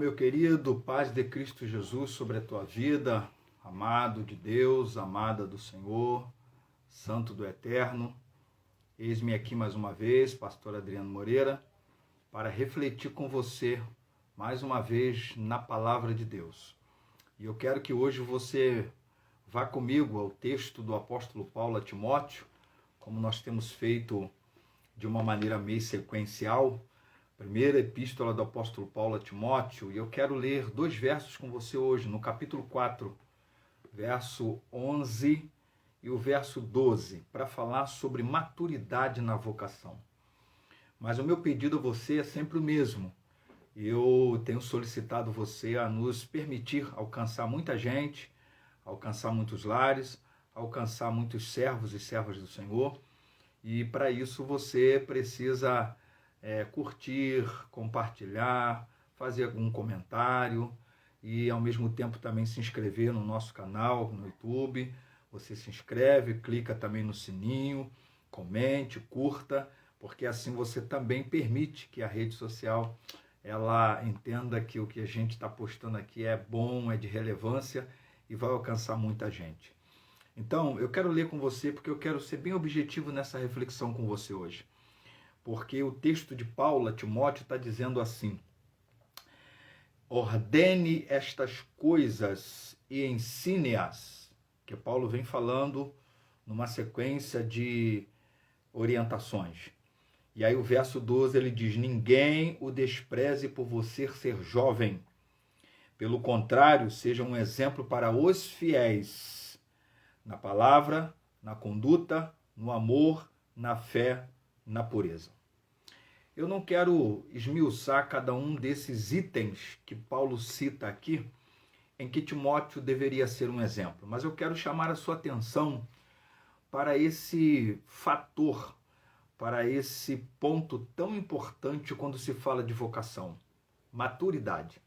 meu querido, paz de Cristo Jesus sobre a tua vida, amado de Deus, amada do Senhor, santo do Eterno. Eis-me aqui mais uma vez, pastor Adriano Moreira, para refletir com você mais uma vez na palavra de Deus. E eu quero que hoje você vá comigo ao texto do apóstolo Paulo a Timóteo, como nós temos feito de uma maneira meio sequencial. Primeira epístola do apóstolo Paulo a Timóteo, e eu quero ler 2 versos com você hoje, no capítulo 4, verso 11 e o verso 12, para falar sobre maturidade na vocação. Mas o meu pedido a você é sempre o mesmo. Eu tenho solicitado você a nos permitir alcançar muita gente, alcançar muitos lares, alcançar muitos servos e servas do Senhor, e para isso você precisa curtir, compartilhar, fazer algum comentário e ao mesmo tempo também se inscrever no nosso canal no YouTube. Você se inscreve, clica também no sininho, comente, curta, porque assim você também permite que a rede social ela entenda que o que a gente está postando aqui é bom, é de relevância e vai alcançar muita gente. Então, eu quero ler com você porque eu quero ser bem objetivo nessa reflexão com você hoje. Porque o texto de Paulo a Timóteo está dizendo assim: ordene estas coisas e ensine-as, que Paulo vem falando numa sequência de orientações. E aí o verso 12 ele diz: ninguém o despreze por você ser jovem. Pelo contrário, seja um exemplo para os fiéis, na palavra, na conduta, no amor, na fé, na pureza. Eu não quero esmiuçar cada um desses itens que Paulo cita aqui, em que Timóteo deveria ser um exemplo, mas eu quero chamar a sua atenção para esse fator, para esse ponto tão importante quando se fala de vocação: maturidade.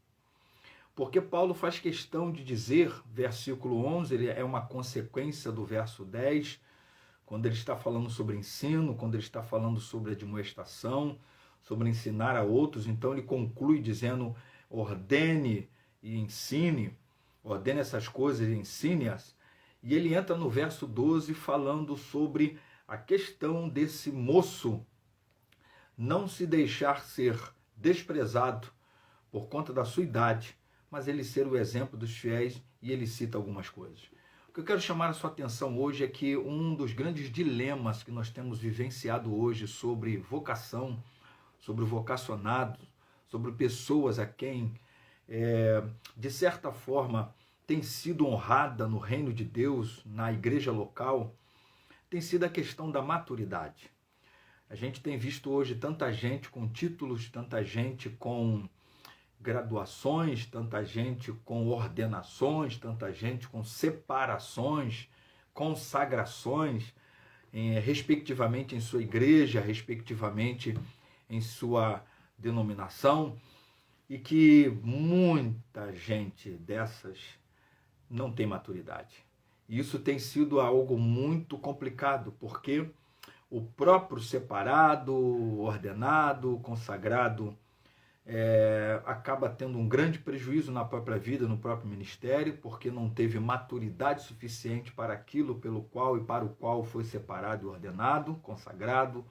Porque Paulo faz questão de dizer, versículo 11, ele é uma consequência do verso 10, quando ele está falando sobre ensino, quando ele está falando sobre admoestação, sobre ensinar a outros. Então ele conclui dizendo: ordene e ensine, ordene essas coisas e ensine-as. E ele entra no verso 12 falando sobre a questão desse moço não se deixar ser desprezado por conta da sua idade, mas ele ser o exemplo dos fiéis, e ele cita algumas coisas. O que eu quero chamar a sua atenção hoje é que um dos grandes dilemas que nós temos vivenciado hoje sobre vocação, sobre vocacionados, sobre pessoas a quem, de certa forma, tem sido honrada no reino de Deus, na igreja local, tem sido a questão da maturidade. A gente tem visto hoje tanta gente com títulos, tanta gente com graduações, tanta gente com ordenações, tanta gente com separações, consagrações, respectivamente em sua igreja, respectivamente em sua denominação, e que muita gente dessas não tem maturidade. E isso tem sido algo muito complicado, porque o próprio separado, ordenado, consagrado, acaba tendo um grande prejuízo na própria vida, no próprio ministério, porque não teve maturidade suficiente para aquilo pelo qual e para o qual foi separado e ordenado, consagrado,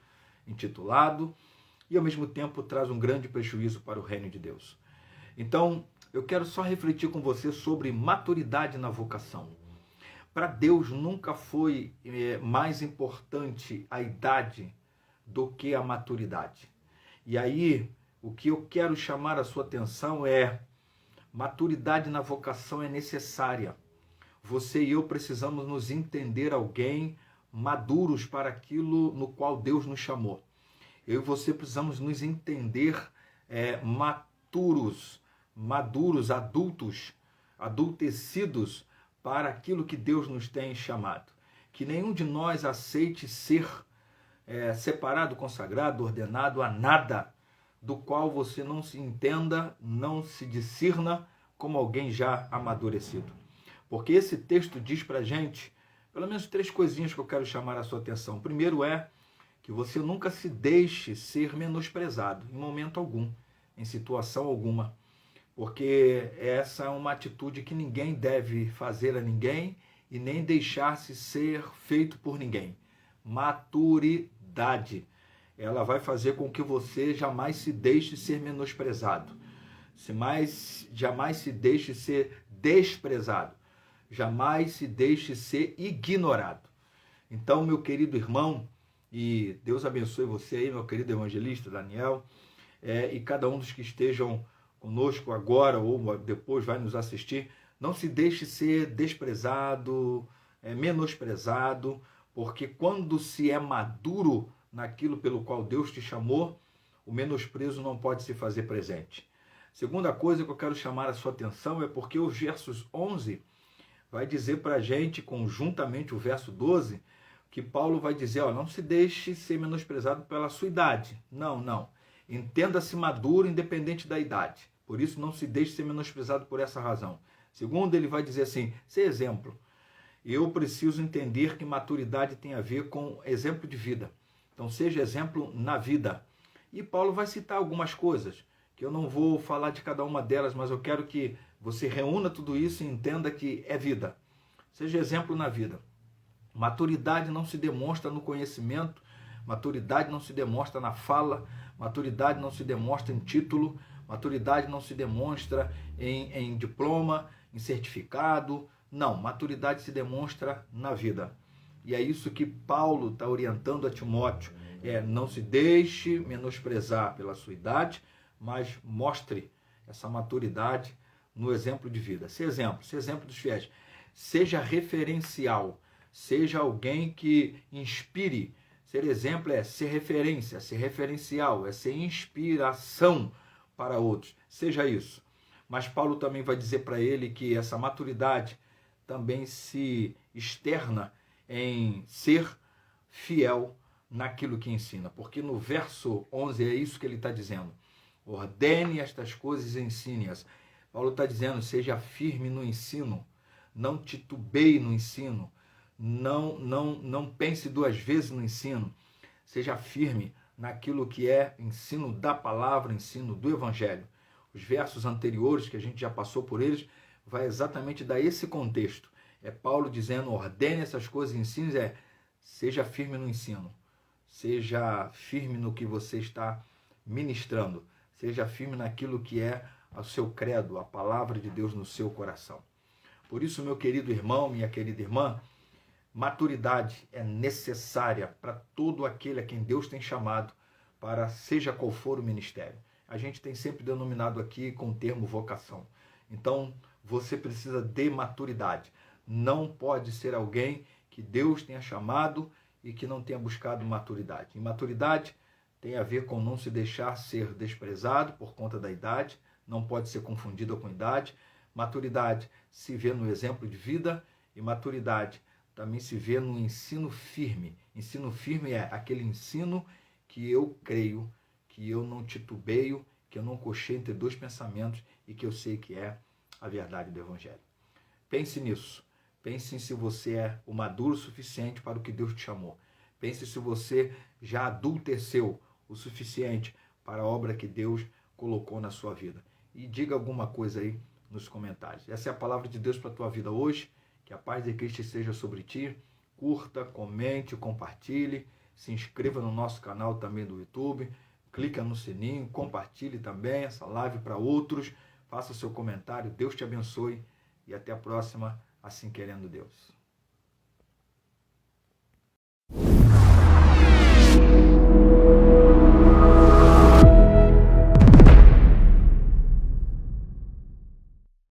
intitulado, e ao mesmo tempo traz um grande prejuízo para o reino de Deus. Então, eu quero só refletir com você sobre maturidade na vocação. Para Deus nunca foi mais importante a idade do que a maturidade. E aí, o que eu quero chamar a sua atenção é: maturidade na vocação é necessária. Você e eu precisamos nos entender alguém maduros para aquilo no qual Deus nos chamou. Eu e você precisamos nos entender maduros, adultos, adultecidos para aquilo que Deus nos tem chamado. Que nenhum de nós aceite ser separado, consagrado, ordenado a nada do qual você não se entenda, não se discirna como alguém já amadurecido. Porque esse texto diz pra gente, pelo menos 3 coisinhas que eu quero chamar a sua atenção. Primeiro é que você nunca se deixe ser menosprezado, em momento algum, em situação alguma. porque essa é uma atitude que ninguém deve fazer a ninguém e nem deixar-se ser feito por ninguém. Maturidade. Ela vai fazer com que você jamais se deixe ser menosprezado, jamais se deixe ser desprezado, jamais se deixe ser ignorado. Então, meu querido irmão, e Deus abençoe você aí, meu querido evangelista Daniel, e cada um dos que estejam conosco agora ou depois vai nos assistir, não se deixe ser desprezado, menosprezado, porque quando se é maduro naquilo pelo qual Deus te chamou, o menosprezo não pode se fazer presente. Segunda coisa que eu quero chamar a sua atenção é porque os versos 11 vai dizer para a gente, conjuntamente o verso 12, que Paulo vai dizer, ó, não se deixe ser menosprezado pela sua idade. Não, não. Entenda-se maduro independente da idade. Por isso não se deixe ser menosprezado por essa razão. Segundo, ele vai dizer assim, ser exemplo. Eu preciso entender que maturidade tem a ver com exemplo de vida. Então seja exemplo na vida. E Paulo vai citar algumas coisas, que eu não vou falar de cada uma delas, mas eu quero que você reúna tudo isso e entenda que é vida. Seja exemplo na vida. Maturidade não se demonstra no conhecimento, maturidade não se demonstra na fala, maturidade não se demonstra em título, maturidade não se demonstra em diploma, em certificado. Não, maturidade se demonstra na vida. E é isso que Paulo está orientando a Timóteo. Não se deixe menosprezar pela sua idade, mas mostre essa maturidade no exemplo de vida. Ser exemplo dos fiéis. Seja referencial, seja alguém que inspire. Ser exemplo é ser referência, ser referencial, é ser inspiração para outros. Seja isso. Mas Paulo também vai dizer para ele que essa maturidade também se externa em ser fiel naquilo que ensina. Porque no verso 11 é isso que ele está dizendo. Ordene estas coisas e ensine-as. Paulo está dizendo, seja firme no ensino, não titubeie no ensino, não pense duas vezes no ensino, seja firme naquilo que é ensino da palavra, ensino do evangelho. Os versos anteriores, que a gente já passou por eles, vai exatamente dar esse contexto. É Paulo dizendo, ordene essas coisas e ensine, seja firme no ensino, seja firme no que você está ministrando, seja firme naquilo que é o seu credo, a palavra de Deus no seu coração. Por isso, meu querido irmão, minha querida irmã, maturidade é necessária para todo aquele a quem Deus tem chamado para seja qual for o ministério. A gente tem sempre denominado aqui com o termo vocação. Então, você precisa de maturidade. Não pode ser alguém que Deus tenha chamado e que não tenha buscado maturidade. E maturidade tem a ver com não se deixar ser desprezado por conta da idade, não pode ser confundida com idade. Maturidade se vê no exemplo de vida e maturidade também se vê no ensino firme. Ensino firme é aquele ensino que eu creio, que eu não titubeio, que eu não cocheio entre dois pensamentos e que eu sei que é a verdade do Evangelho. Pense nisso. Pense se você é o maduro suficiente para o que Deus te chamou. Pense se você já adulteceu o suficiente para a obra que Deus colocou na sua vida. E diga alguma coisa aí nos comentários. Essa é a palavra de Deus para a tua vida hoje. Que a paz de Cristo esteja sobre ti. Curta, comente, compartilhe. Se inscreva no nosso canal também do YouTube. Clica no sininho, compartilhe também essa live para outros. Faça o seu comentário. Deus te abençoe e até a próxima, assim querendo Deus.